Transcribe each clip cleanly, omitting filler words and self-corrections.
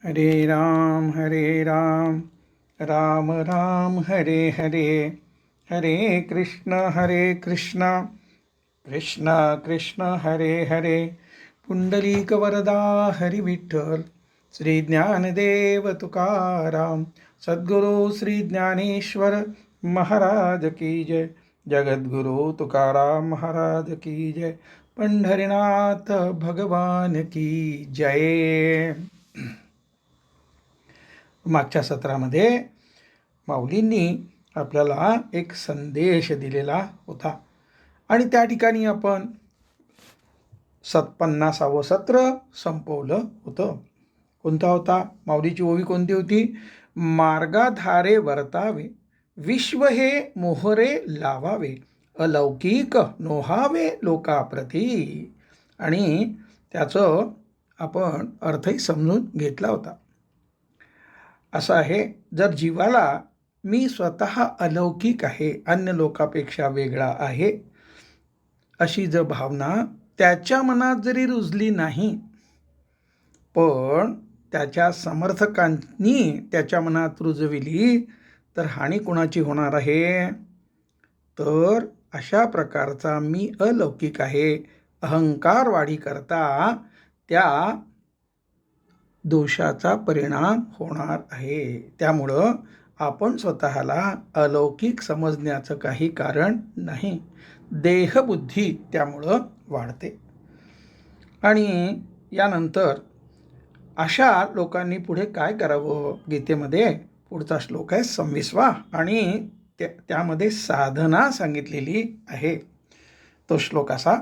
हरे राम राम राम हरे हरे, हरे कृष्ण कृष्ण कृष्ण हरे हरे. पुंडलिक वरदा हरी विठ्ठल, श्री ज्ञानदेव तुकाराम, सद्गुरु श्री ज्ञानेश्वर महाराज की जय. जगद्गुरु तुकाराम महाराज की जय. पंढरीनाथ भगवान की जय. मागच्या सत्रामध्ये माऊलींनी आपल्याला एक संदेश दिलेला होता आणि त्या ठिकाणी आपण 50वे सत्र संपवलं होतं. कोणता होता? माऊलीची ओवी कोणती होती? मार्गाधारे वर्तावे, विश्व हे मोहरे लावावे, अलौकिक नोहावे लोकाप्रती. आणि त्याचं आपण अर्थही समजून घेतला होता. असं आहे, जर जीवाला मी स्वतः अलौकिक आहे, अन्य लोकापेक्षा वेगळा आहे, अशी जर भावना त्याच्या मनात जरी रुजली नाही, पण त्याच्या समर्थकांनी त्याच्या मनात रुजविली, तर हानी कोणाची होणार आहे? तर अशा प्रकारचा मी अलौकिक आहे अहंकार वाढी करता त्या दोषाचा परिणाम होणार आहे. त्यामुळं आपण स्वतःला अलौकिक समजण्याचं काही कारण नाही. देहबुद्धी त्यामुळं वाढते. आणि यानंतर अशा लोकांनी पुढे काय करावं? गीतेमध्ये पुढचा श्लोक आहे 26वा आणि त्यामध्ये साधना सांगितलेली आहे. तो श्लोक असा: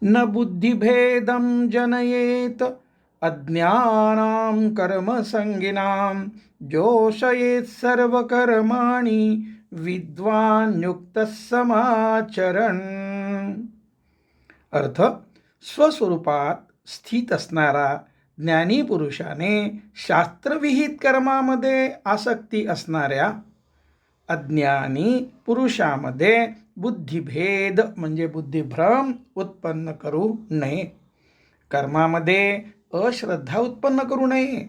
न बुद्धिभेदम जनयेत अज्ञानां कर्मसंगिनां, जोषयेत सर्वकर्माणि विद्वान युक्तः समाचरण. अर्थ: स्वस्वरूपात स्थित असणारा ज्ञानी पुरुषाने शास्त्रविहित कर्मामध्ये आसक्ती असणाऱ्या अज्ञानी पुरुषामध्ये बुद्धिभेद म्हणजे बुद्धिभ्रम उत्पन्न करू नये. कर्मामध्ये अश्रद्धा उत्पन्न करू नये.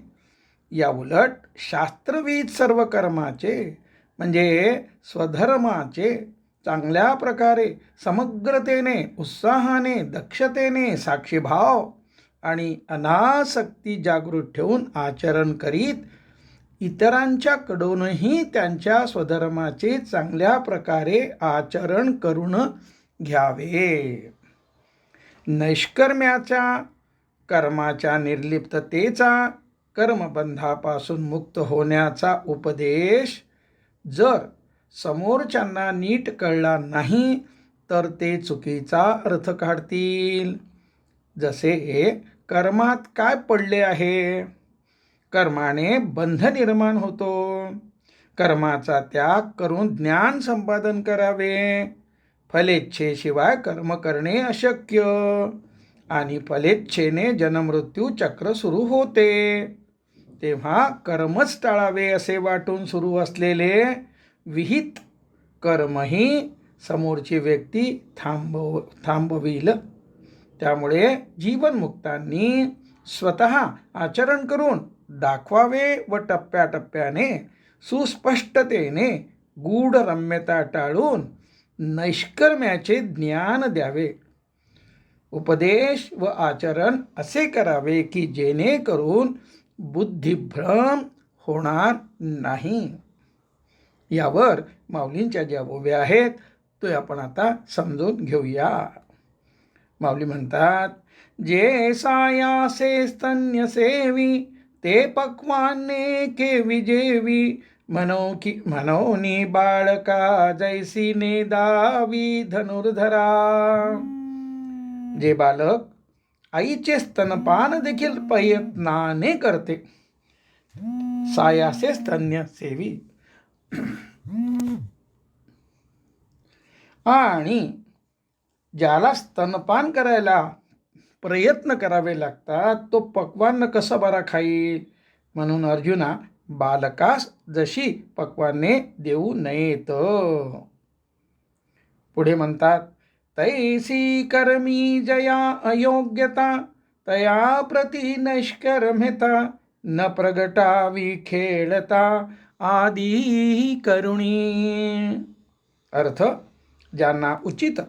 या उलट शास्त्रविहित सर्व कर्माचे म्हणजे स्वधर्माचे चांगल्या प्रकारे समग्रतेने, उत्साहाने, दक्षतेने, साक्षीभाव आणि अनासक्ती जागृत ठेवून आचरण करीत इतरांच्याकडूनही त्यांच्या स्वधर्माचे चांगल्या प्रकारे आचरण करून घ्यावे. नैष्कर्म्याच्या कर्माच्या निर्लिप्ततेचा, कर्मबंधापासून मुक्त होण्याचा उपदेश जर समोरच्यांना नीट कळला नाही तर ते चुकीचा अर्थ काढतील. जसे कर्मात काय पडले आहे? कर्माने बंध निर्माण होतो. कर्माचा त्याग करून ज्ञान संपादन करावे. फलेच्छेशिवाय कर्म करणे अशक्य आणि फलेच्छेने जन्ममृत्यू चक्र सुरू होते. तेव्हा कर्मच टाळावे असे वाटून सुरू असलेले विहित कर्मही समोरची व्यक्ती थांबविल. त्यामुळे जीवनमुक्तांनी स्वतः आचरण करून दाखवावे व टप्प्याटप्प्याने सुस्पष्टतेने गूढरम्यता टाळून नैष्कर्म्याचे ज्ञान द्यावे. उपदेश व आचरण असे करावे की जेणेकरून बुद्धिभ्रम होणार नाही. यावर माऊलींच्या ज्या ओव्या आहेत तो आपण आता समजून घेऊया. माऊली म्हणतात: जे सायासे स्तन्य सेवी, ते पक्वाने के विजेवी, मनोनी बाळका जैसी नेदावी धनुर्धरा. जे बालक आईचे स्तनपान देखील प्रयत्नाने करते, सायासे स्तन्य सेवी, आणि ज्याला स्तनपान करायला प्रयत्न करावे लागतात तो पक्वान्न कसं बरा खाईल? म्हणून अर्जुना, बालकास जशी पक्वाने देऊ नयेत. पुढे म्हणतात: तैसी कर्मी जया अयोग्यता, तया प्रति नैष्कर्म्यता, न प्रगटावी खेळता आदी करुणी. अर्थ, ज्यांना उचित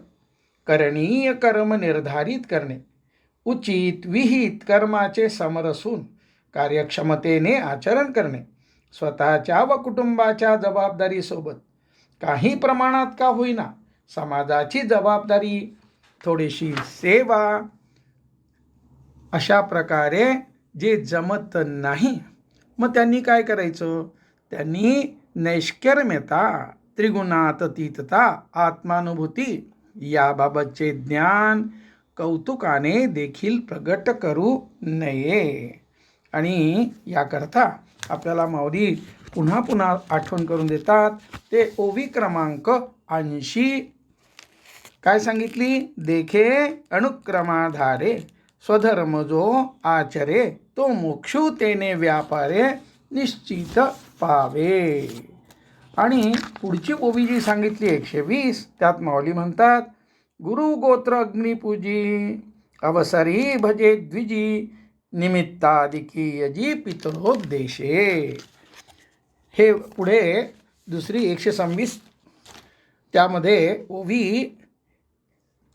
करणीय कर्म निर्धारित करणे, उचित विहित कर्माचे समरसून कार्यक्षमतेने आचरण करणे, स्वतःच्या व कुटुंबाच्या जबाबदारीसोबत काही प्रमाणात का होईना समाजाची जबाबदारी, थोडीशी सेवा, अशा प्रकारे जे जमत नाही, मग त्यांनी काय करायचं? त्यांनी नैष्कर्म्यता, त्रिगुणातीतता, आत्मानुभूती याबाबतचे ज्ञान कौतुकाने देखील प्रगट करू नये. आणि याकरता आपल्याला माऊली पुन्हा पुन्हा आठवण करून देतात. ते ओवी क्रमांक 80 काय सांगितली? देखे अनुक्रमाधारे स्वधर्म जो आचरे तो मोक्षू तेने व्यापारे निश्चित पावे. आणि पुढची ओवी जी सांगितली 120, त्यात माऊली म्हणतात, गुरु गोत्र अग्निपूजी अवसरी भजे द्विजी निमित्तादिकी यजी पितरोद्देशे. हे पुढे दुसरी 126 त्यामध्ये ओवी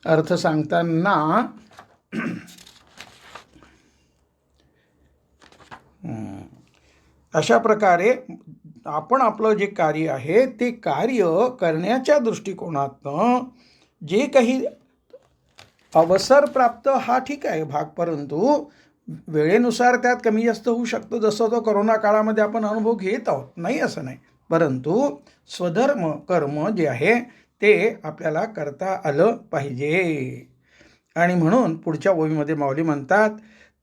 अर्थ सांगताना अशा प्रकारे आपण आपलं जे कार्य आहे ते कार्य करण्याच्या दृष्टिकोनातनं जे काही अवसर प्राप्त हा ठीक आहे भाग, परंतु वेळेनुसार त्यात कमी जास्त होऊ शकतं. जसं तो कोरोना काळामध्ये आपण अनुभव घेत आहोत, नाही असं नाही, परंतु स्वधर्म कर्म जे आहे ते आपल्याला करता आलं पाहिजे. आणि म्हणून पुढच्या ओवीमध्ये माऊली म्हणतात,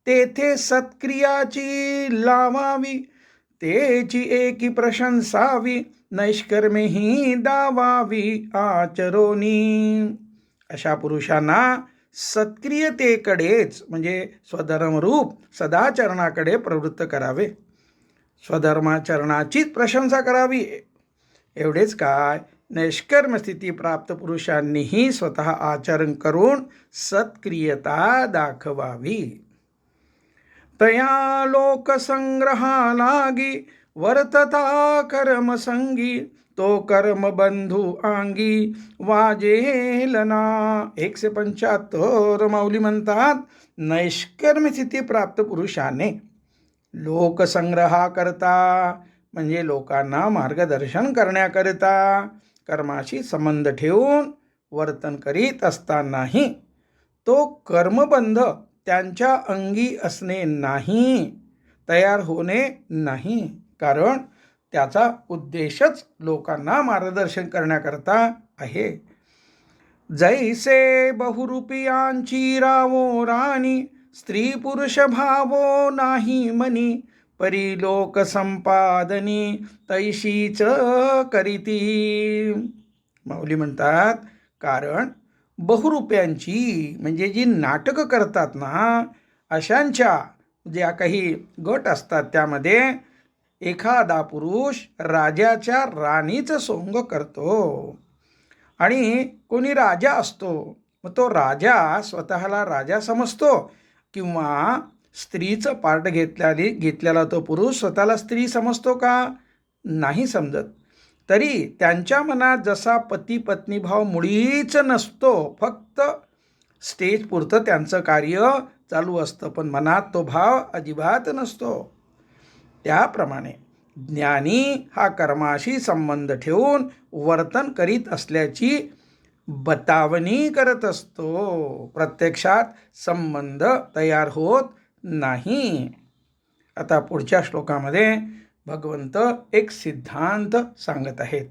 तेथे सत्क्रियाची लावावी तेची एकी प्रशंसावी नैष्कर्मेही दावावी आचरोनी. अशा पुरुषांना सत्क्रियतेकडेच म्हणजे स्वधर्मरूप सदाचरणाकडे प्रवृत्त करावे, स्वधर्माचरणाचीच प्रशंसा करावी. एवढेच काय, नैष्कर्म स्थिती प्राप्त पुरुषांनीही स्वतः आचरण करून सत्क्रियता दाखवावी. तया लोकसंग्रहा लागी वर्तता कर्मसंगी तो कर्म बंधू अंगी वाजेल ना. 175 माऊली म्हणतात, नैष्कर्म स्थिती प्राप्त पुरुषाने लोकसंग्रहा करता म्हणजे लोकांना मार्गदर्शन करण्याकरिता कर्माशी संबंध ठेवून वर्तन करीत असतानाही तो कर्मबंध त्यांच्या अंगी असणे नाही, तयार होणे नाही, कारण त्याचा उद्देशच लोकांना मार्गदर्शन करण्याकरता आहे. जैसे बहुरूपियांची रावो राणी स्त्री पुरुष भावो नाही मनी परी लोक संपादनी तैशीच करीती. माऊली म्हणतात, कारण बहुरूप्यांची म्हणजे जी नाटकं करतात ना, अशांच्या ज्या काही गट असतात त्यामध्ये एखादा पुरुष राजाच्या राणीचं सोंग करतो. आणि कोणी राजा असतो, मग तो राजा स्वतःला राजा समजतो, किंवा स्त्रीचं पार्ट घेतलेला तो पुरुष स्वतःला स्त्री समजतो का? नाही समजत. तरी त्यांच्या मनात जसा पती पत्नी भाव मुळीच नसतो, फक्त स्टेज पुरतं त्यांचं कार्य चालू असतं, पण मनात तो भाव अजिबात नसतो. त्याप्रमाणे ज्ञानी हा कर्माशी संबंध ठेवून वर्तन करीत असल्याची बतावणी करत असतो, प्रत्यक्षात संबंध तयार होत नाही. आता पुढच्या श्लोकामध्ये भगवंत एक सिद्धांत सांगत आहेत.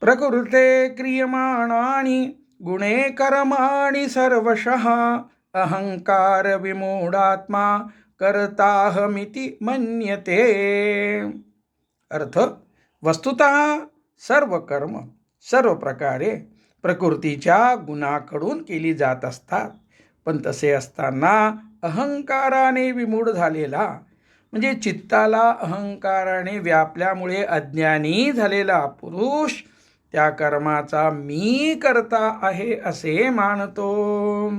प्रकृते क्रियमाणानि गुणे कर्माणि सर्वशः अहंकार विमूढात्मा कर्ताहमिति मन्यते. अर्थ, वस्तुतः सर्व कर्म सर्व प्रकारे प्रकृतीच्या गुणाकडून केली जात असतात, पण तसे असताना अहंकाराने विमूढ झालेला म्हणजे चित्ताला अहंकाराने व्यापल्यामुळे अज्ञानी झालेला पुरुष त्या कर्माचा मी करता आहे असे मानतो.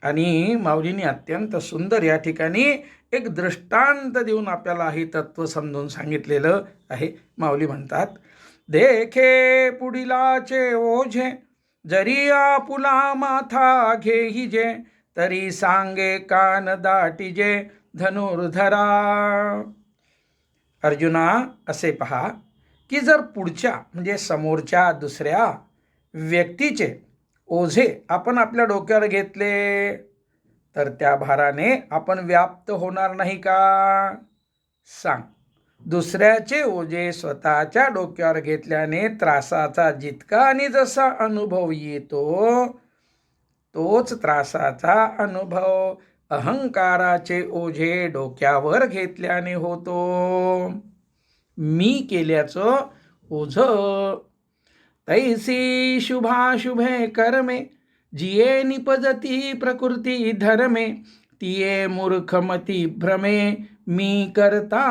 आणि माऊलींनी अत्यंत सुंदर या ठिकाणी एक दृष्टांत देऊन आपल्याला हे तत्व समजून सांगितलेलं आहे. माऊली म्हणतात, देखे पुढिलाचे ओझे, जरी आपुला माथा घेईजे, तरी सांगे कान दाटीजे धनुर्धरा. अर्जुना, असे पहा की जर पुढच्या म्हणजे समोरच्या दुसऱ्या व्यक्तीचे ओझे आपण आपल्या डोक्यावर घेतले तर त्या भाराने आपण व्याप्त होणार नाही का? सांग. दुसऱ्याचे ओझे स्वतःच्या डोक्यावर घेतल्याने त्रासाचा जितका आणि जसा अनुभव येतो तोच त्रासाचा अनुभव अहंकाराचे ओझे डोक्यावर घेतल्याने होतो. मी केल्याचं ओझं. तैसी शुभाशुभे कर्मे, जिये निपजती प्रकृती धर्मे, तिये मूर्खमती भ्रमे, मी करता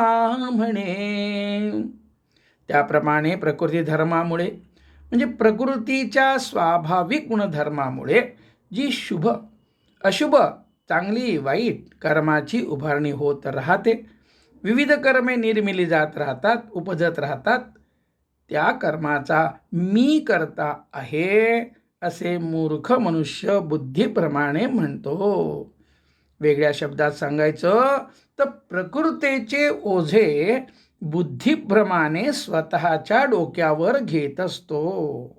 म्हणे. त्याप्रमाणे प्रकृती धर्मामुळे म्हणजे प्रकृतीच्या स्वाभाविक गुणधर्मामुळे जी शुभ अशुभ चांगली वाईट कर्माची उभारणी होत राहते, विविध कर्मे निर्मिली जात राहतात, उपजत राहतात, त्या कर्माचा मी करता आहे असे मूर्ख मनुष्य बुद्धीप्रमाणे म्हणतो. वेगळ्या शब्दात सांगायचं तर प्रकृतीचे ओझे बुद्धिभ्रमाने स्वतःच्या डोक्यावर घेत असतो.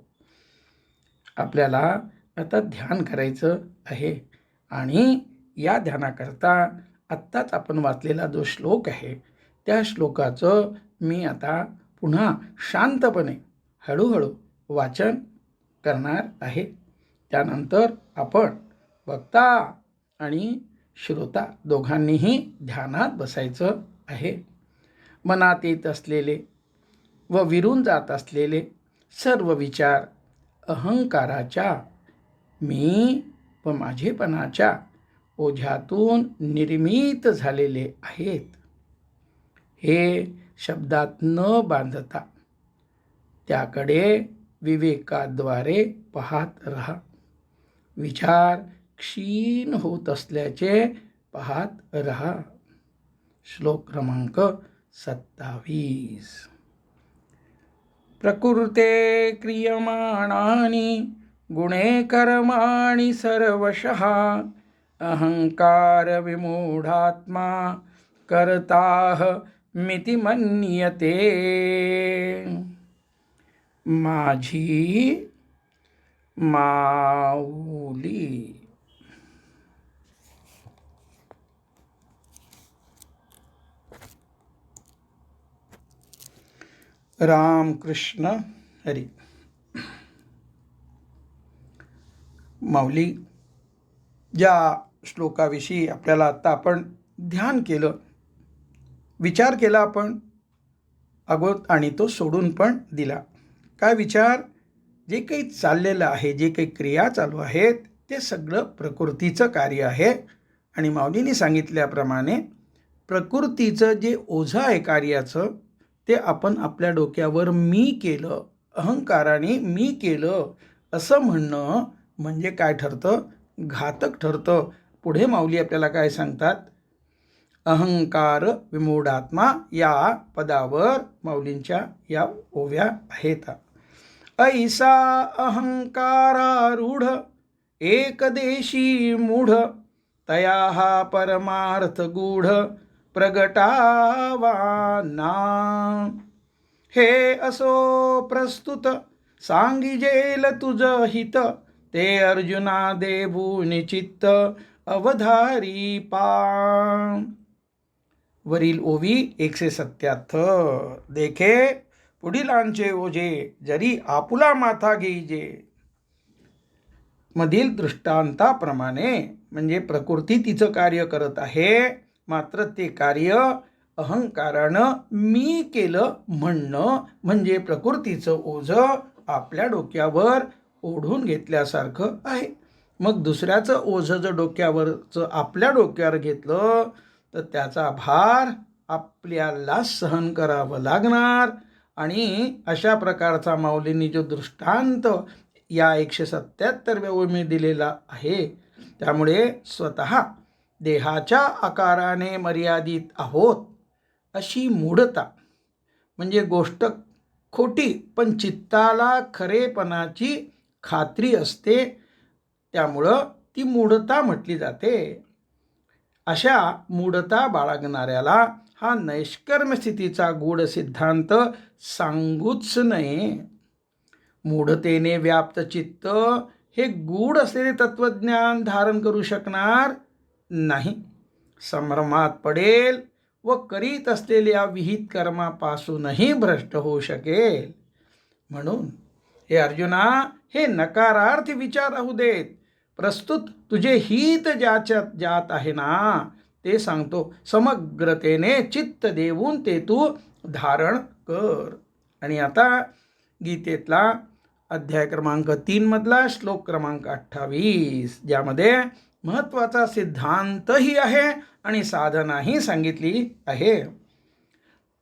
आपल्याला आता ध्यान करायचं आहे आणि या ध्यानाकरता आत्ताच आपण वाचलेला जो श्लोक आहे त्या श्लोकाचं मी आता पुन्हा शांतपणे हळूहळू वाचन करणार आहे. त्यानंतर आपण वक्ता आणि श्रोता दोघांनीही ध्यानात बसायचं आहे. मनात येत असलेले व विरून जात असलेले सर्व विचार अहंकाराच्या मी व माझेपणाच्या ओझ्यातून निर्मित झालेले आहेत. हे शब्दात न बांधता त्याकडे विवेकाद्वारे पाहत रहा. विचार क्षीण होत असल्याचे पाहत रहा. श्लोक क्रमांक 27. प्रकृते क्रियमाणानि गुणे कर्माणि सर्वशः, अहंकार विमूढात्मा कर्ताः मिति मन्यते. माझी माऊली. रामकृष्ण हरी. माऊली ज्या श्लोकाविषयी आपल्याला आत्ता आपण ध्यान केलं, विचार केला आपण अगोदर आणि तो सोडून पण दिला. काय विचार? जे काही चाललेलं आहे, जे काही क्रिया चालू आहेत ते सगळं प्रकृतीचं कार्य आहे. आणि माऊलींनी सांगितल्याप्रमाणे प्रकृतीचं जे ओझं आहे कार्याचं ते आपण आपल्या डोक्यावर मी केलं, अहंकाराने मी केलं असं म्हणणं म्हणजे काय ठरतं? घातक ठरतं. पुढे माऊली आपल्याला काय सांगतात? अहंकार विमूढात्मा या पदावर माऊलींच्या या ओव्या आहेत. ऐसा अहंकारारूढ एकदेशी मूढ, तया हा परमार्थ गूढ प्रगटावा ना. हे असो प्रस्तुत सांगिजेल तुझ हित, ते अर्जुना देवू निचित्त अवधारी पा. वरील ओवी 177. देखे पुढिलांचे ओझे, जरी आपुला माथा घेईजे. मधील दृष्टांताप्रमाणे म्हणजे प्रकृती तिचं कार्य करत आहे, मात्र ते कार्य अहंकारानं मी केलं म्हणणं म्हणजे प्रकृतीचं ओझं आपल्या डोक्यावर ओढून घेतल्यासारखं आहे. मग दुसऱ्याचं ओझं जर डोक्यावरचं आपल्या डोक्यावर घेतलं तर त्याचा भार आपल्याला सहन करावं लागणार. आणि अशा प्रकारचा माऊलींनी जो दृष्टांत या 177व्या ओळीमध्ये दिलेला आहे, त्यामुळे स्वतः देहाच्या आकाराने मर्यादित आहोत अशी मूढता, म्हणजे गोष्ट खोटी पण चित्ताला खरेपणाची खात्री असते, त्यामुळं ती मूढता म्हटली जाते. अशा मूढता बाळगणाऱ्याला हा नैष्कर्म स्थितीचा गूढ सिद्धांत सांगूच नये. मूढतेने व्याप्त चित्त हे गूढ असलेले तत्वज्ञान धारण करू शकणार नाही. संभ्रमात पडेल व करीत असलेल्या विहित कर्मापासूनही भ्रष्ट होऊ शकेल. म्हणून हे अर्जुना, हे नकारार्थी विचार राहू देत. प्रस्तुत तुझे हित ज्याच्यात ज्यात आहे ना ते सांगतो. समग्रतेने चित्त देऊन ते तू धारण कर. आणि आता गीतेतला अध्याय क्रमांक 3 मधला श्लोक क्रमांक 28, ज्यामध्ये महत्वाचा सिद्धांतही आहे आणि साधनाही सांगितली आहे.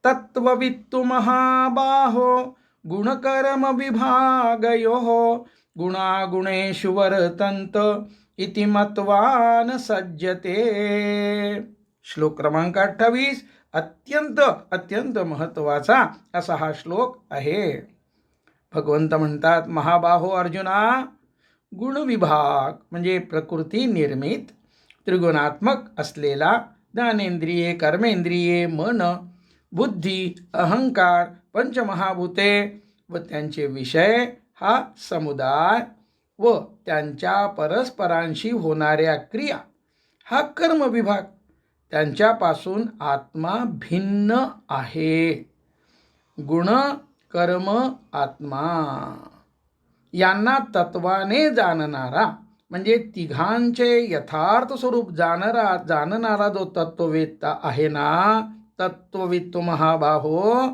तत्ववित्तु महाबाहो गुणकर्म विभागयोः गुणागुणेषु वर्तन्त इति मत्वा न सज्जते. श्लोक क्रमांक 28 अत्यंत महत्वाचा असा हा श्लोक आहे. भगवंत म्हणतात, महाबाहो अर्जुना, गुणविभाग म्हणजे प्रकृती निर्मित त्रिगुणात्मक असलेला ज्ञानेंद्रिये, कर्मेंद्रिये, मन, बुद्धी, अहंकार, पंचमहाभूते व त्यांचे विषय हा समुदाय व त्यांच्या परस्परांशी होणाऱ्या क्रिया हा कर्म विभाग, त्यांच्यापासून आत्मा भिन्न आहे. गुण, कर्म, आत्मा यांना तत्वाने जाणणारा म्हणजे तिघांचे यथार्थ स्वरूप जाणणारा जो तत्ववेत्ता आहे ना, तत्ववित्तु महाबाहो,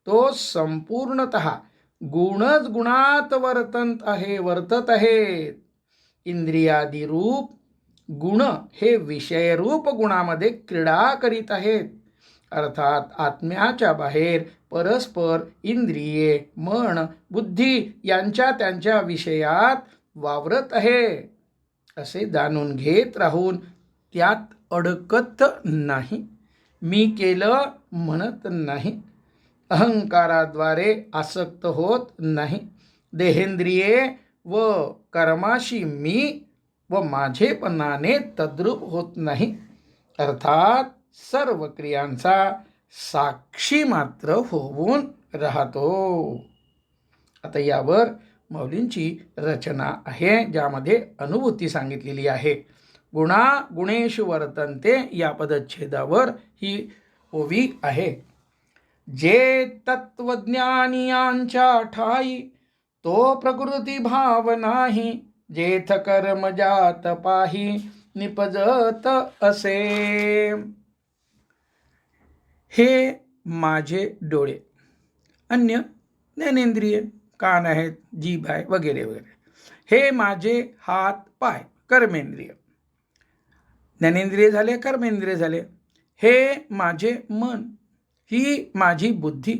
तो संपूर्णतः गुणच गुणात वर्तत आहेत. इंद्रियादी रूप गुण हे विषयरूप गुणामध्ये क्रीडा करीत आहेत. अर्थात आत्म्याच्या बाहेर परस्पर इंद्रिये, मन, बुद्धी यांच्या त्यांच्या विषयात वावरत आहे असे जाणून घेत राहून त्यात अडकत नाही. मी केलं म्हणत नाही. अहंकाराद्वारे आसक्त होत नाही. देहेंद्रिये व कर्माशी मी व माझेपणाने तद्रूप होत नाही. अर्थात सर्व क्रियांचा साक्षी मात्र होऊन राहतो. आता यावर मौलींची रचना आहे, ज्यामध्ये अनुभूती सांगितलेली आहे. गुणा गुणेषु वर्तन्ते या पदच्छेदावर ही ओवी आहे. जे तत्वज्ञानियांच्या ठाई तो प्रकृती भाव नाही, जेथ कर्म जात पाही निपजत असे. हे माझे डोळे, अन्य ज्ञानेंद्रिय, कान आहेत, जीभ आहे, वगैरे वगैरे. हे माझे हात पाय, कर्मेंद्रिय. ज्ञानेंद्रिय झाले, कर्मेंद्रिय झाले. हे माझे मन, ही माझी बुद्धी.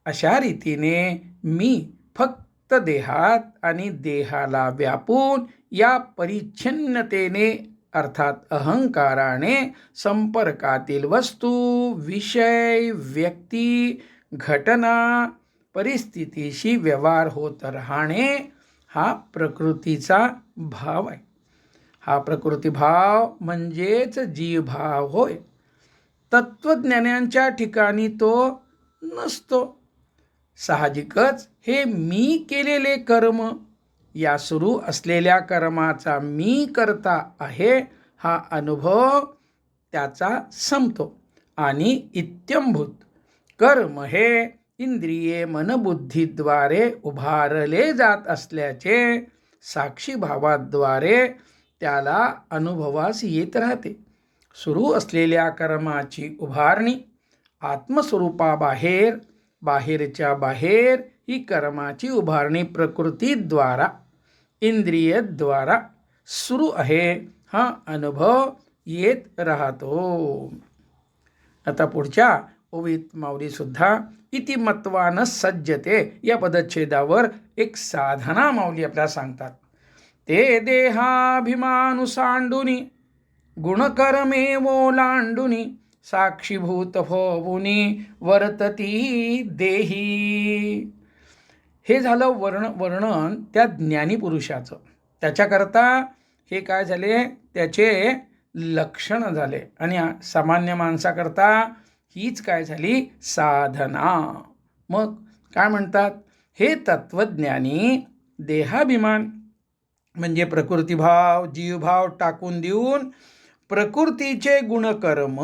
अशा रीतीने मी फक्त देहात आणि देहाला व्यापून या परिच्छिन्नतेने अर्थात अहंकाराने संपर्कातील वस्तू, विषय, व्यक्ती, घटना, परिस्थितीशी व्यवहार होत राहणे हा प्रकृतीचा भाव आहे. हा प्रकृतीभाव म्हणजेच जीवभाव होय. तत्वज्ञानांच्या ठिकाणी तो नसतो. साहजिकच हे मी केलेले कर्म, या सुरू असलेल्या कर्माचा मी करता आहे हा अनुभव त्याचा संपतो आणि इत्यंभूत कर्म हे इंद्रिये, मनबुद्धीद्वारे उभारले जात असल्याचे साक्षी भावाद्वारे त्याला अनुभवास येत राहते. सुरू असलेल्या कर्माची उभारणी आत्मस्वरूपाबाहेर, बाहेरच्या बाहेर ही कर्माची उभारणी प्रकृतीद्वारा, इंद्रियद्वारा सुरू आहे हा अनुभव येत राहतो. आता पुढच्या ओवीत माऊली सुद्धा इति मत्वा न सज्जते या पदच्छेदावर एक साधना माऊली आपल्याला सांगतात. ते देहाभिमानु सांडुनी गुणकर्मे ओलांडुनी साक्षीभूत होऊनी वर्तती देही. हे झालं वर्णन त्या ज्ञानी पुरुषाचं. त्याच्याकरता हे काय झाले, त्याचे लक्षण झाले. आणि सामान्य माणसाकरता हीच काय झाली, साधना. मग काय म्हणतात, हे तत्वज्ञानी देहाभिमान म्हणजे प्रकृतीभाव जीवभाव टाकून देऊन प्रकृतीचे गुणकर्म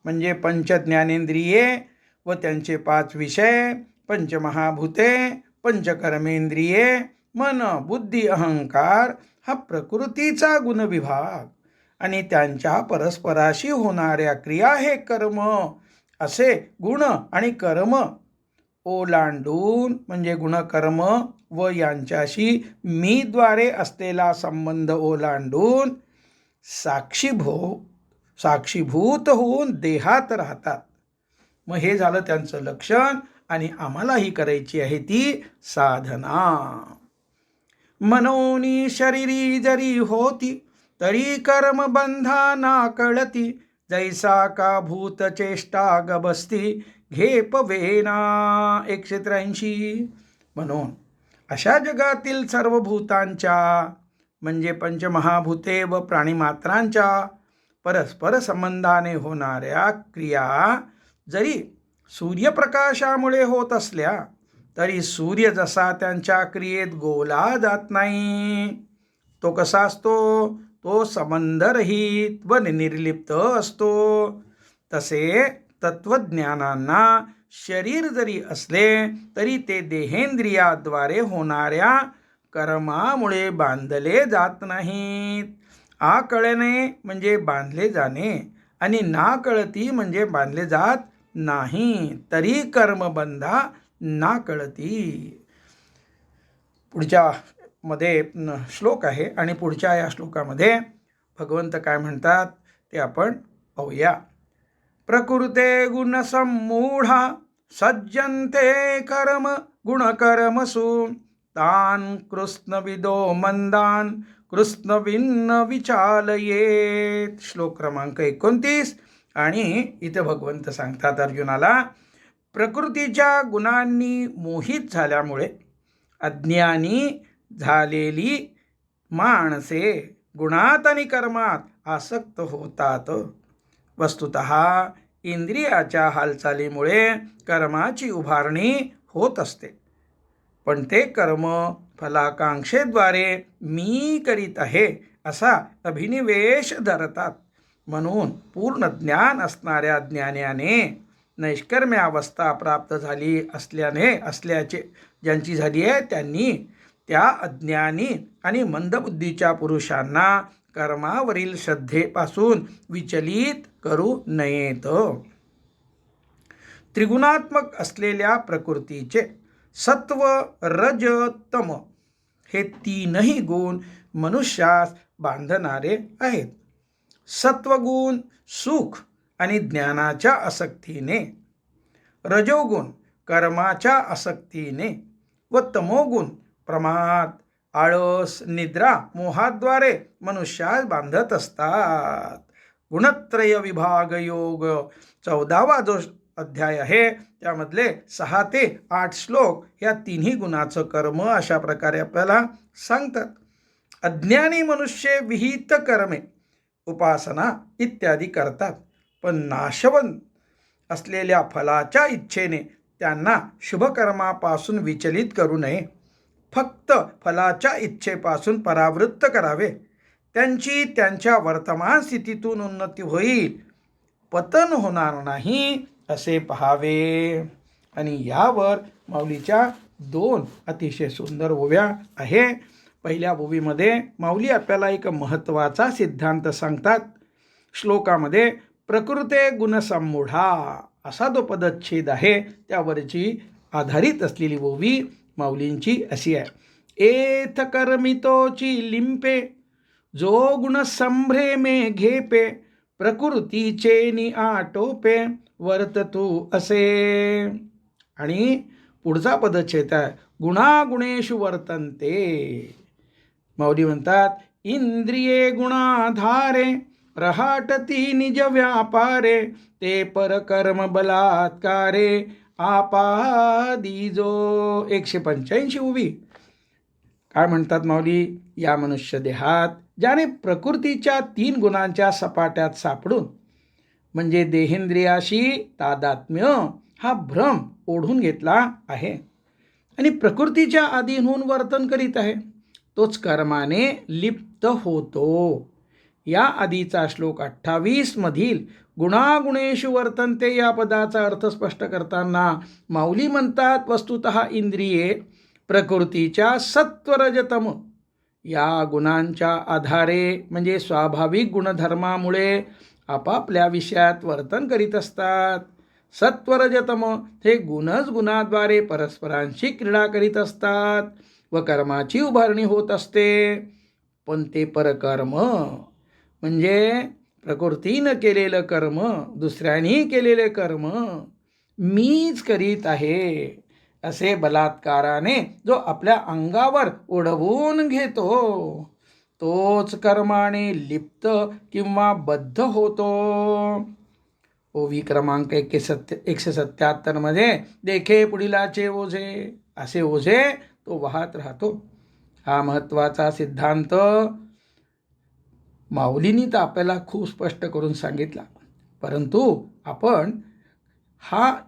म्हणजे पंचज्ञानेंद्रिये व त्यांचे 5 विषय, पंचमहाभूते, पंचकर्मेंद्रिये, मन बुद्धी अहंकार हा प्रकृतीचा गुणविभाग आणि त्यांच्या परस्पराशी होणाऱ्या क्रिया हे कर्म असे गुण आणि कर्म ओलांडून म्हणजे गुणकर्म व यांच्याशी मीद्वारे असलेला संबंध ओलांडून साक्षीभूत होऊन देहात राहतात. मग हे झालं त्यांचं लक्षण. आणि आम्हालाही करायची आहे ती साधना. मनोनी शरीरी जरी होती तरी कर्म बंधा ना कळती, जैसा का भूत चेष्टा गबसती घेप वेना. 183. म्हणून अशा जगातील सर्व भूतांच्या म्हणजे पंचमहाभूते व प्राणीमात्रांच्या परस्पर संबंधाने होणाऱ्या क्रिया जरी सूर्यप्रकाशामुळे होत असल्या तरी सूर्य जसा त्यांच्या क्रियेत गोला जात नाही, तो कसा असतो, तो संबंधरहित व निर्लिप्त असतो. तसे तत्वज्ञानांना शरीर जरी असले तरी ते देहेंद्रियाद्वारे होणाऱ्या कर्मामुळे बांधले जात नाहीत. आकळणे म्हणजे बांधले जाणे आणि ना कळती म्हणजे बांधले जात नाही, तरी कर्मबंधा ना कळती. पुढच्या मध्ये श्लोक आहे आणि पुढच्या या श्लोकामध्ये भगवंत काय म्हणतात ते आपण पाहूया. प्रकृते गुणसम्मूढा सज्जन्ते कर्म गुणकर्मसु, तान कृष्णविदो मंदान कृष्णविन्न विचालयेत. श्लोक क्रमांक 29. आणि इथं भगवंत सांगतात अर्जुनाला, प्रकृतीच्या गुणांनी मोहित झाल्यामुळे अज्ञानी झालेली माणसे गुणात आणि कर्मात आसक्त होतात. वस्तुतः इंद्रियाच्या हालचालीमुळे कर्माची उभारणी होत असते, पण ते कर्म फलाकांक्षेद्वारे मी करीत आहे असा अभिनिवेश धरतात. म्हणून पूर्ण ज्ञान असणाऱ्या ज्ञानाने नैष्कर्म्यावस्था प्राप्त झाली असल्याचे ज्यांची झाली आहे त्यांनी त्या अज्ञानी आणि मंदबुद्धीच्या पुरुषांना कर्मावरील श्रद्धेपासून विचलित करू नयेत. त्रिगुणात्मक असलेल्या प्रकृतीचे सत्व रज तम हे 3ही गुण मनुष्यास बांधणारे आहेत. सत्वगुण सुख आणि ज्ञानाच्या आसक्तीने, रजोगुण कर्माच्या आसक्तीने व तमोगुण प्रमाद आळस निद्रा मोहाद्वारे मनुष्यास बांधत असतात. गुणत्रय विभाग योग 14वा जो अध्याय आहे त्यामधले 6 ते 8 श्लोक या 3ही गुणाचं कर्म अशा प्रकारे आपल्याला सांगतात. अज्ञानी मनुष्य विहित कर्मे उपासना इत्यादी करतात, पण नाशवंत असलेल्या फलाच्या इच्छेने त्यांना शुभकर्मापासून विचलित करू नये. फक्त फलाच्या इच्छेपासून परावृत्त करावे. त्यांची त्यांच्या वर्तमान स्थितीतून उन्नती होईल, पतन होणार नाही असे पहावे. आणि यावर माऊलीच्या 2 अतिशय सुंदर ओव्या आहे. पहिल्या ओवीमध्ये माऊली आपल्याला एक महत्त्वाचा सिद्धांत सांगतात. श्लोकामध्ये प्रकृते गुणसम्मूढा असा जो पदच्छेद आहे त्यावरची आधारित असलेली ओवी माऊलींची अशी आहे. एथ कर्मितोची लिंपे जो गुण संभ्रेमे घेपे, प्रकृतीचे नि आटोपे वर्ततू असे. आणि पुढचा पदच्छेद आहे गुणागुणेषु वर्तन्ते. माऊली म्हणतात इंद्रिये गुणाधारे प्रहाटती निज व्यापारे, ते परकर्म बलात्कारे, आपादिजो. 185 उभी. काय म्हणतात माऊली? या मनुष्य देहात ज्याने प्रकृतीच्या 3 गुणांच्या सपाट्यात सापडून म्हणजे देहेंद्रियाशी तादात्म्य हा भ्रम ओढून घेतला आहे आणि प्रकृतीच्या अधीन होऊन वर्तन करीत आहे, तोच कर्माने लिप्त होतो. या आधीचा श्लोक 28 मधील गुणागुणेषु वर्तन्ते या पदाचा अर्थ स्पष्ट करताना माऊली म्हणतात, वस्तुतः इंद्रिये प्रकृतीच्या सत्वरजतम या गुणांच्या आधारे म्हणजे स्वाभाविक गुणधर्मामुळे आपापल्या विषयात वर्तन करीत असतात. सत्वरजतम हे गुणच गुणाद्वारे परस्परांशी क्रीडा करीत असतात व कर्माची उभारणी होत असते. पण ते परकर्म म्हणजे प्रकृतीनं केलेलं कर्म, दुसऱ्यांनी केलेले कर्म मीच करीत आहे असे बलात्काराने जो आपल्या अंगावर ओढवून घेतो, तोच कर्माने लिप्त किंवा बद्ध होतो. ओवी क्रमांक 177 मध्ये देखे पुढीलाचे ओझे, असे ओझे तो वाहत राहतो. हा महत्त्वाचा सिद्धांत माऊलींनी तर आपल्याला खूप स्पष्ट करून सांगितला, परंतु आपण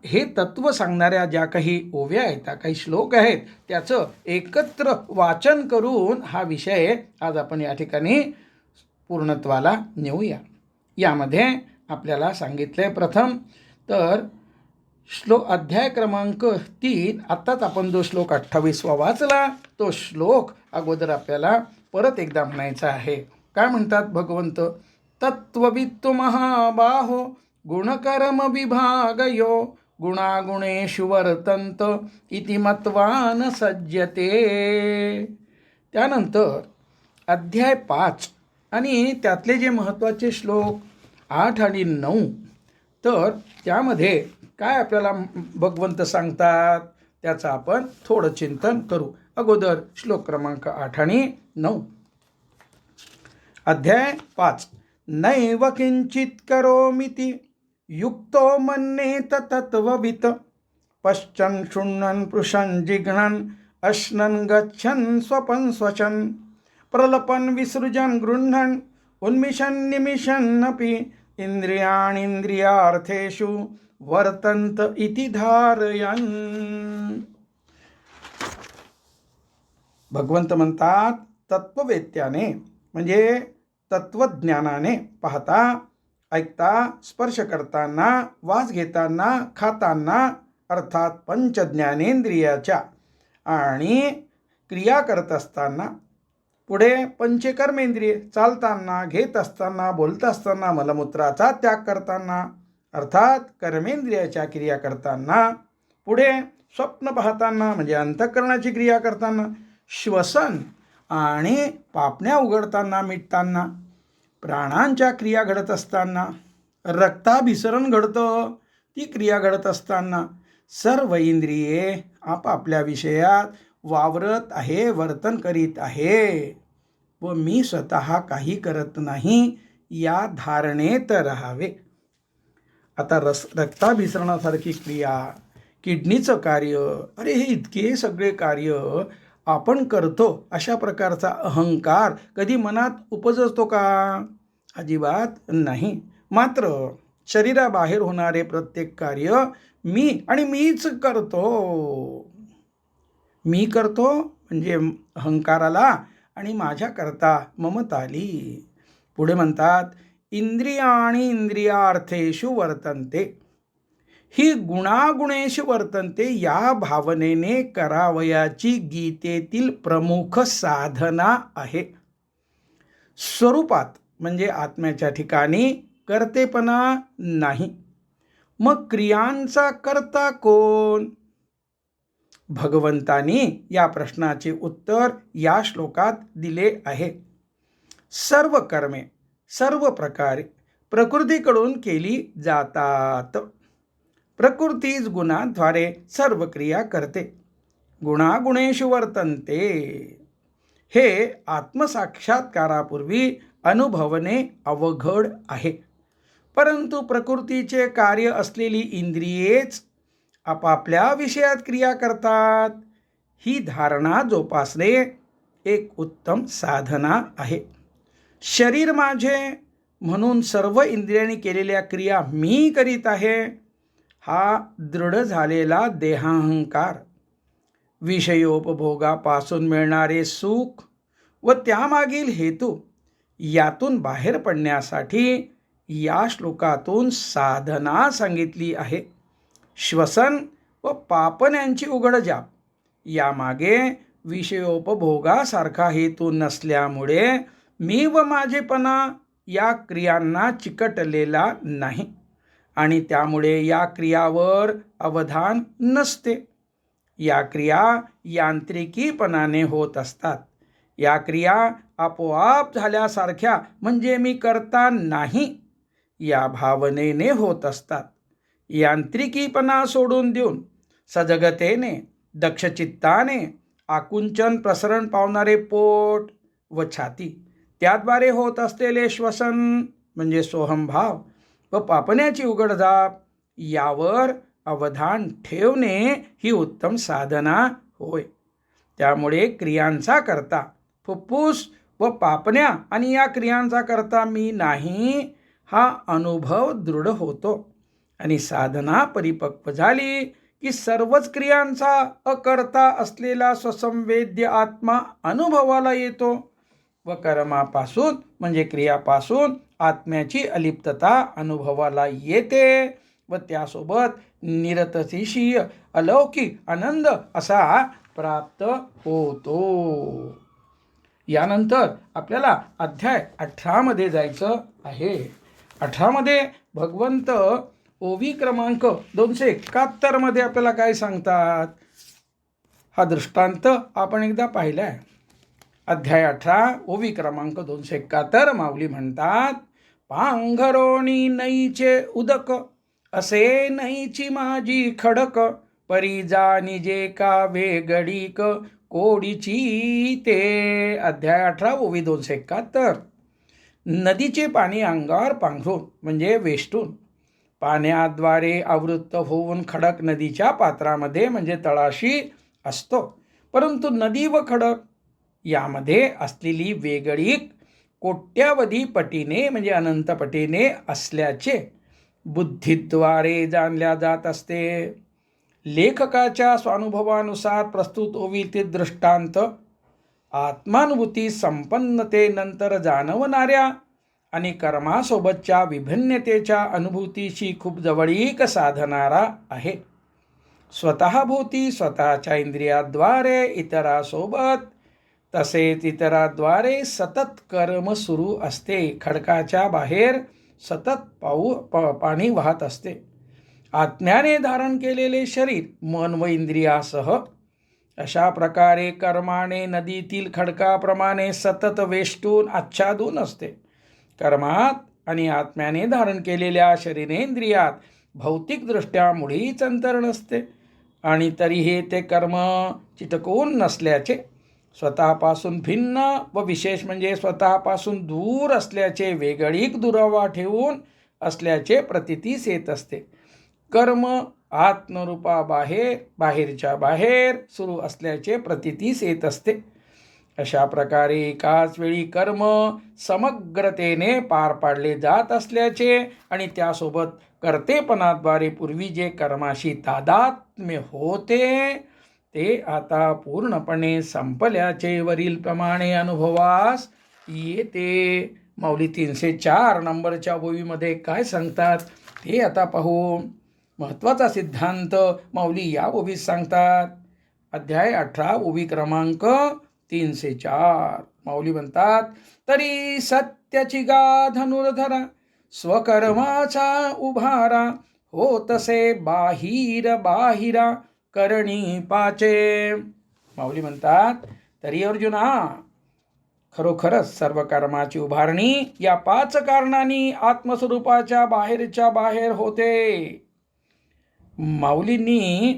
हे तत्व सांगणाऱ्या ज्या काही ओव्या आहेत, त्या काही श्लोक आहेत, त्याचं एकत्र वाचन करून हा विषय आज आपण या ठिकाणी पूर्णत्वाला नेऊया. यामध्ये आपल्याला सांगितले प्रथम तर अध्याय क्रमांक 3, आत्ताच आपण जो श्लोक 28 वाचला तो श्लोक अगोदर आपल्याला परत एकदा म्हणायचा आहे. काय म्हणतात भगवंत? तत्ववित्तु महाबाहो गुणकर्म विभागयो गुणागुणेषु वर्तन्त इति मत्वा न सज्जते. त्यानंतर अध्याय 5 आणि त्यातले जे महत्त्वाचे श्लोक 8 आणि 9, तर त्यामध्ये काय आपल्याला भगवंत सांगतात त्याचं आपण थोडं चिंतन करू. अगोदर श्लोक क्रमांक 8 आणि 9. अध्याय 5. नैव किंचित करोमीति युक्तो मन्येत तत्ववित् पश्चन् शृण्वन् पृशन् जिघ्नन् अश्नन् गच्छन् स्वपन् स्वचन् प्रलपन् विसृजन् गृह्णन् उन्मिषन् निमिषन्नपि इंद्रियार्थेषु वर्तन्त इति धारयन्. भगवंत म्हणतात, तत्ववेत्याने म्हणजे तत्वज्ञानाने पाहता, ऐकता, स्पर्श करताना, वास घेताना, खाताना अर्थात पंचज्ञानेंद्रियाच्या आणि क्रिया करत असताना, पुढे पंचकर्मेंद्रिय चालताना, घेत असताना, बोलत असताना, मलमूत्राचा त्याग करताना अर्थात कर्मेंद्रियाच्या क्रिया करताना, पुढे स्वप्न पाहताना म्हणजे अंतःकरणाची क्रिया करताना, श्वसन आणि पापण्या उघडताना मिटताना, प्राणांच्या क्रिया घडत असताना, रक्ताभिसरण घडतं ती क्रिया घडत असताना सर्व इंद्रिये आपापल्या विषयात वावरत आहे, वर्तन करीत आहे व मी स्वतः काही करत नाही या धारणेत राहावे. आता रक्ताभिसरणासारखी क्रिया, किडनीचं कार्य, अरे हे इतके सगळे कार्य आपण करतो अशा प्रकारचा अहंकार कधी मनात उपजतो का? अजिबात नाही. मात्र शरीराबाहेर होणारे प्रत्येक कार्य मी आणि मीच करतो. मी करतो म्हणजे अहंकाराला आणि माझ्याकरता ममता आली. पुढे म्हणतात, इंद्रियाणि इंद्रियार्थेषु वर्तन्ते. ही गुणागुणेषु वर्तन्ते या भावनेने करावयाची गीतेतील प्रमुख साधना आहे. स्वरूपात म्हणजे आत्म्याच्या ठिकाणी कर्तेपणा नाही. मग क्रियांचा कर्ता कोण? भगवंतानी या प्रश्नाचे उत्तर या श्लोकात दिले आहे. सर्व कर्मे सर्व प्रकारे प्रकृतीकडून केली जातात. प्रकृतीच गुणाद्वारे सर्व क्रिया करते. गुणागुणेषु वर्तन्ते हे आत्मसाक्षात्कारापूर्वी अनुभवणे अवघड आहे. परंतु प्रकृतीचे कार्य असलेली इंद्रियेच आपापल्या विषयात क्रिया करतात, ही धारणा जोपासणे एक उत्तम साधना आहे. शरीर माझे म्हणून सर्व इंद्रियांनी केलेल्या क्रिया मी करीत आहे, हा दृढ झालेला देहाहंकार, विषयोपभोगापासून मिळणारे सुख व त्यामागील हेतू यातून बाहेर पडण्यासाठी या श्लोकातून साधना सांगितली आहे. श्वसन व पापण्यांची उघड जाप यामागे विषयोपभोगासारखा हेतू नसल्यामुळे मी व माझेपणा या क्रियांना चिकटलेला नाही आणि त्यामुळे या क्रियावर अवधान नसते. या क्रिया यांत्रिकीपणाने होत असतात. या क्रिया आपोआप झाल्यासारख्या म्हणजे मी करता नाही या भावनेने होत असतात. यांत्रिकीपणा सोडून देऊन सजगतेने दक्षचित्ताने आकुंचन प्रसरण पावणारे पोट व छाती त्याद्वारे होत असलेले श्वसन म्हणजे सोहमभाव व पापण्याची उघड जाप यावर अवधान ठेवणे ही उत्तम साधना होय. त्यामुळे क्रियांचा करता फुफ्फुस व पापण्या आणि या क्रियांचा करता मी नाही हा अनुभव दृढ होतो आणि साधना परिपक्व झाली की सर्वच क्रियांचा अकर्ता असलेला स्वसंवेद्य आत्मा अनुभवाला येतो व कर्मापासून म्हणजे क्रियापासून आत्म्याची अलिप्तता अनुभवाला येते व त्यासोबत निरतिशय अलौकिक आनंद असा प्राप्त होतो. यानंतर आपल्याला अध्याय 18 मध्ये जायचं आहे. 18 मध्ये भगवंत ओवी क्रमांक 271 मध्ये आपल्याला काय सांगतात, हा दृष्टांत आपण एकदा पाहिला आहे. अध्याय 18 ओवी क्रमांक 271 माऊली म्हणतात, पांघरोणी नईचे उदक असे नईची माझी खडक, परी जाणीजे का वेगडीक कोडीची ते. अध्याय 18 ओवी 271. नदीचे पाणी अंगावर पांघरून म्हणजे वेष्टून पाण्याद्वारे आवृत्त होऊन खडक नदीच्या पात्रामध्ये म्हणजे तळाशी असतो. परंतु नदी व खडक यामध्ये असलेली वेगळीक कोट्यावधी पटीने म्हणजे अनंत पटीने असल्याचे बुद्धीद्वारे जाणल्या जात असते. लेखकाच्या स्वानुभवानुसार प्रस्तुत होईल ते दृष्टांत आत्मानुभूती संपन्नतेनंतर जाणवणाऱ्या आणि कर्मासोबतच्या विभिन्नतेच्या अनुभूतीशी खूप जवळीक साधणारा आहे. स्वतःभोवती स्वतःच्या इंद्रियाद्वारे इतरासोबत तसेच इतराद्वारे सतत कर्म सुरू असते. खडकाच्या बाहेर सतत पाणी वाहत असते. आत्म्याने धारण केलेले शरीर मन व इंद्रियासह अशा प्रकारे कर्माने नदीतील खडकाप्रमाणे सतत वेष्टून आच्छादून असते. कर्मात आणि आत्म्याने धारण केलेल्या शरीरेंद्रियात भौतिकदृष्ट्या मुळीच अंतर नसते आणि तरीही ते कर्म चिटकून नसल्याचे, स्वतःपासून भिन्न व विशेष म्हणजे स्वतःपासून दूर असल्याचे वेगळीक दुरावा ठेवून असल्याचे प्रतीतीस येत असते. कर्म आत्मरूपा बाहेरच्या बाहेर सुरू असल्याचे प्रतीतीस येत असते. अशा प्रकारे एकाच वेळी कर्म समग्रतेने पार पाडले जात असल्याचे आणि त्यासोबत कर्तेपणाद्वारे पूर्वी जे कर्माशी तादात्म्य होते ते आता पूर्णपणे संपल्याचे वरील प्रमाणे अनुभवास येते. माऊली 304 नंबरच्या ओवीमध्ये काय सांगतात ते आता पाहू. महत्त्वाचा सिद्धांत माऊली या ओवीत सांगतात. अध्याय 18 ओवी क्रमांक 304. माऊली म्हणतात, तरी सत्याची गाध धनुर्धरा स्वकर्माचा उभारा, हो तसे बाहिर बाहिरा करणी पाचे. माऊली म्हणतात, तरी अर्जुना खरोखरच सर्व कर्माची उभारणी या 5 कारणांनी आत्मस्वरूपाच्या बाहेरच्या बाहेर होते. माऊलींनी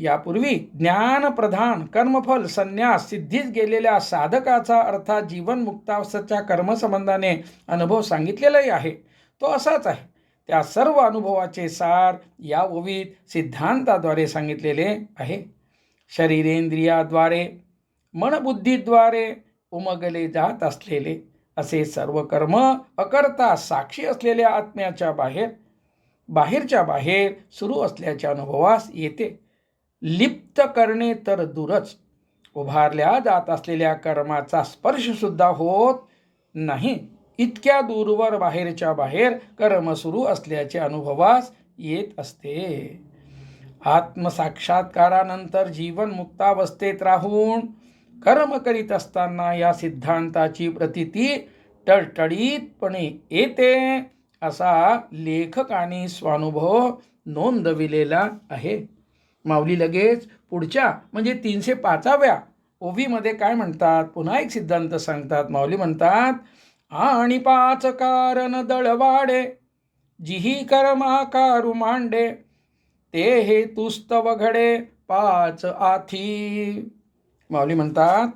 यापूर्वी ज्ञानप्रधान कर्मफल संन्यास सिद्धीस गेलेल्या साधकाचा अर्थात जीवनमुक्तावस्थेच्या कर्मसंबंधाने अनुभव सांगितलेलाही आहे. तो असाच आहे. त्या सर्व अनुभवाचे सार या ओवीत सिद्धांताद्वारे सांगितलेले आहे. शरीरेंद्रियाद्वारे मनबुद्धीद्वारे उमगले जात असलेले असे सर्व कर्म अकर्ता साक्षी असलेल्या आत्म्याच्या बाहेरच्या बाहेर सुरू असल्याच्या अनुभवास येते. लिप्त करणे तर दूरच, उभारल्या जात असलेल्या कर्माचा स्पर्शसुद्धा होत नाही. इतक्या दूरवर बाहेरच्या बाहेर कर्म सुरू असल्याचे अनुभवास येत असते. आत्मसाक्षात्कारानंतर जीवन मुक्तावस्थेत राहून कर्म करीत असताना या सिद्धांताची प्रतीती टळटळीतपणे येते, असा लेखकाने स्वानुभव नोंदविलेला आहे. माऊली लगेच पुढच्या म्हणजे 305व्या ओवीमध्ये काय म्हणतात, पुन्हा एक सिद्धांत सांगतात. माऊली म्हणतात, आणि 5 कारण दळवाडे जिही कर्माकारू मांडे, ते हेतुस्तव घडे 5 आथी. माऊली म्हणतात,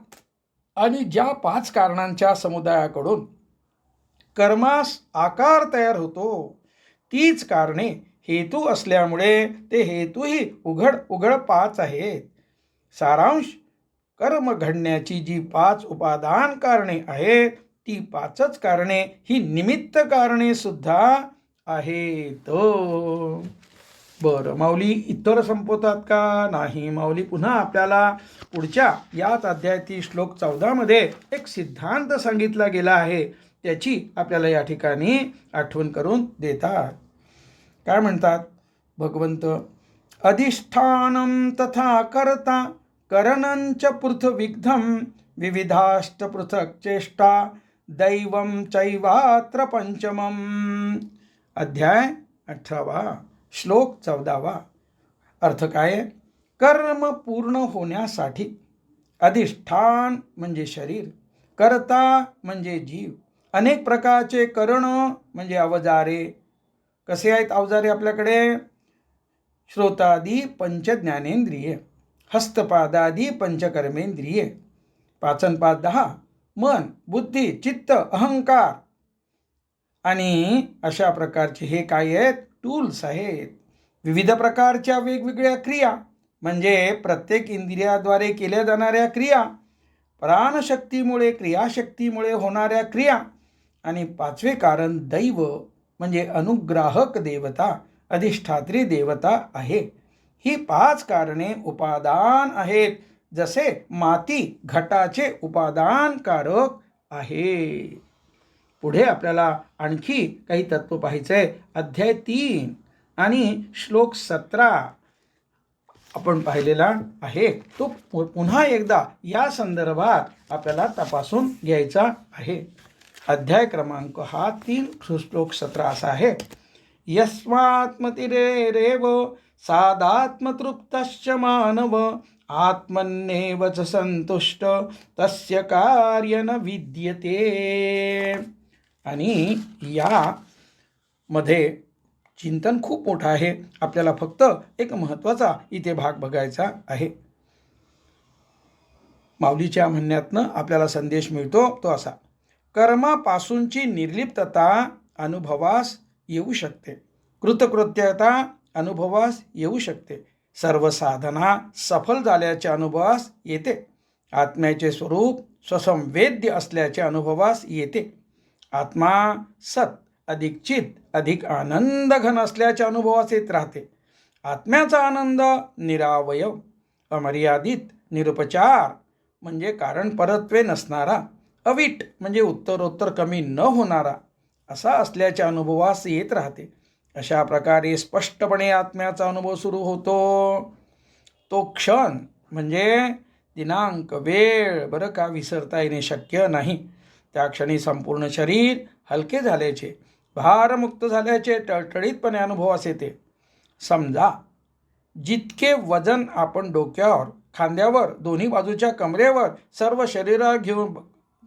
आणि ज्या 5 कारणांच्या समुदायाकडून कर्मास आकार तयार होतो, तीच कारणे हेतू असल्यामुळे ते हेतूही उघड 5 आहेत. सारांश, कर्म घडण्याची जी 5 उपादान कारणे आहेत, ती 5च कारणे ही निमित्त कारणे सुद्धा आहेत. बरं, माऊली इतर संपवतात का? नाही. माऊली पुन्हा आपल्याला पुढच्या याच अध्यायातील श्लोक 14मध्ये एक सिद्धांत सांगितला गेला आहे, त्याची आपल्याला या ठिकाणी आठवण करून देतात. काय म्हणतात भगवंत, अधिष्ठानं तथा कर्ता करणंच पृथ्विग्धं विविधाष्ट पृथक् चेष्टा दैवं चैवात्र पंचमम्. अध्याय 18 श्लोक 14. अर्थ काय? कर्म पूर्ण होण्यासाठी अधिष्ठान म्हणजे शरीर, कर्ता म्हणजे जीव, अनेक प्रकारचे करण म्हणजे अवजारे. कसे आहेत अवजारे आपल्याकडे? श्रोतादी पंचज्ञानेंद्रिये, हस्तपादादी पंचकर्मेंद्रिये, पाचनपाद 10, मन, बुद्धी, चित्त, अहंकार. आणि अशा प्रकारचे हे काय आहेत? टूल्स आहेत. विविध प्रकारच्या वेगवेगळ्या क्रिया म्हणजे प्रत्येक इंद्रियाद्वारे केल्या जाणाऱ्या क्रिया, प्राणशक्तीमुळे क्रियाशक्तीमुळे होणाऱ्या क्रिया, आणि 5वे कारण दैव म्हणजे अनुग्राहक देवता, अधिष्ठात्री देवता आहे. ही 5 कारणे उपादान आहेत, जसे माती घटाचे उपादानकारक आहे. पुढे आपल्याला आणखी काही तत्व पाहायचं आहे. अध्याय 3 आणि श्लोक 17 आपण पाहिलेला आहे. तो पुन्हा एकदा या संदर्भात आपल्याला तपासून घ्यायचा आहे. अध्याय क्रमांक हा 3 श्लोक 17 असा आहे. यस्मात्मतिरेरेव सादात्मतृप्तश्च मानव आत्मन्येव च संतुष्ट तस्य कार्य न विद्यते. आणि या मध्ये चिंतन खूप मोठं आहे. आपल्याला फक्त एक महत्त्वाचा इथे भाग बघायचा आहे. माऊलीच्या म्हणण्यातनं आपल्याला संदेश मिळतो तो असा: कर्मापासूनची निर्लिप्तता अनुभवास येऊ शकते, कृतकृत्यता अनुभवास येऊ शकते, सर्व साधना सफल झाल्याच्या अनुभवास येते, आत्म्याचे स्वरूप स्वसंवेद्य असल्याचे अनुभवास येते, आत्मा सत अधिक चित अधिक आनंद घन असल्याच्या अनुभवास येत राहते, आत्म्याचा आनंद निरावयव अमर्यादित निरुपचार म्हणजे कारण परत्वे नसणारा, अवीट म्हणजे उत्तरोत्तर कमी न होणारा असा असल्याच्या अनुभवास येत राहते. अशा प्रकारे स्पष्टपणे आत्म्याचा अनुभव सुरू होतो. तो क्षण म्हणजे दिनांक वेळ बरं का विसरता येणे शक्य नाही. त्या क्षणी संपूर्ण शरीर हलके झाल्याचे, भारमुक्त झाल्याचे टळटळीतपणे अनुभवास येते. समजा जितके वजन आपण डोक्यावर, खांद्यावर, दोन्ही बाजूच्या कमरेवर, सर्व शरीरावर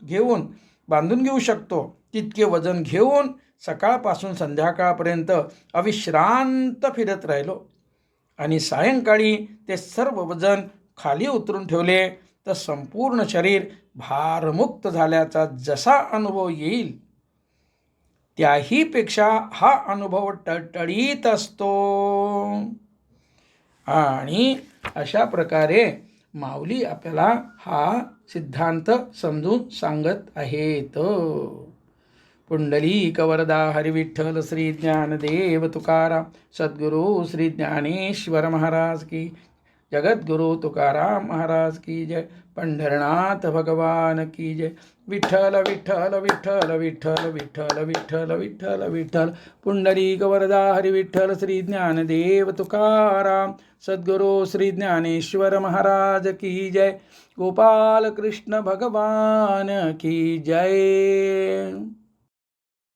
घेऊन बांधून घेऊ शकतो, तितके वजन घेऊन सकाळपासून संध्याकाळपर्यंत अविश्रांत फिरत राहिलो, आणि सायंकाळी ते सर्व वजन खाली उतरून ठेवले तर संपूर्ण शरीर भारमुक्त झाल्याचा जसा अनुभव येईल त्याहीपेक्षा हा अनुभव टळटळीत असतो. आणि अशा प्रकारे माऊली आपल्याला हा सिद्धांत समजून सांगत आहेत. पुंडलिक वरदा हरिविठ्ठल श्री ज्ञानदेव तुकाराम सद्गुरु श्री ज्ञानेश्वर महाराज की, जगद्गुरु तुकाराम महाराज की जय. पंढरनाथ भगवान की जय. विठ्ठल विठ्ठल विठ्ठल विठ्ठल विठ्ठल विठ्ठल विठ्ठल विठ्ठल. पुंडलिक वरदा हरिविठ्ठल श्री ज्ञानदेव तुकाराम सद्गुरु श्री ज्ञानेश्वर महाराज की जय. गोपाल कृष्ण भगवान की जय.